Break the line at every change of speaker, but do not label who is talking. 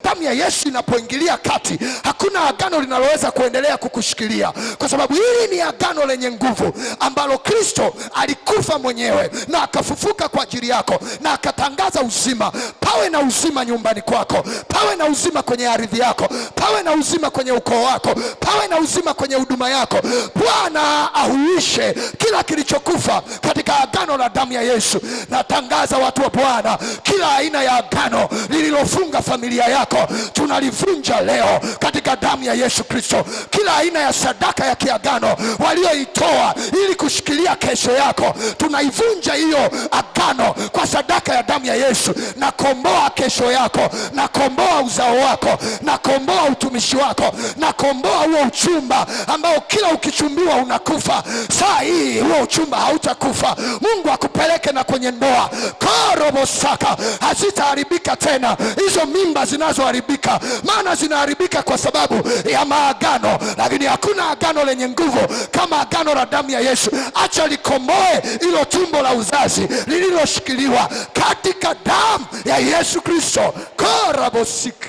damu ya Yesu inapoingilia kati, hakuna agano linaloweza kuendelea kukushikilia, kwa sababu hili ni agano lenye nguvu ambalo Kristo alikufa mwenyewe na akafufuka kwa ajili yako na akatangaza uzima. Pawe na uzima nyumbani kwako, pawe na uzima kwenye ardhi yako, pawe na uzima kwenye ukoo wako, pawe na uzima kwenye huduma yako. Bwana ahuishe kila kilichokufa katika agano la damu ya Yesu. Natangaza watu wa Bwana, kila aina ya agano lililofunga familia yako tunalivunja leo katika damu ya Yesu Kristo. Kila aina ya sadaka ya kiagano walioitoa ili kushikilia kesho yako, tunaivunja hiyo agano kwa sadaka ya damu ya Yesu. Nakomboa kesho yako, nakomboa uzao wako, nakomboa utumishi wako, nakomboa huo uchumba ambao kila ukichumbiwa unakufa. Saa hii huo uchumba hautakufa. Mungu akupeleke na kwenye ndoa korobosaka, hazitaharibika tena hizo mimba zinazoharibika, maana zinaharibika kwa sababu ya maagano. Lakini hakuna agano lenye nguvu kama agano la damu ya Yesu. Acha likomboe ilo tumbo la uzazi lililoshikiliwa katika damu ya Yesu Kristo. korobosika.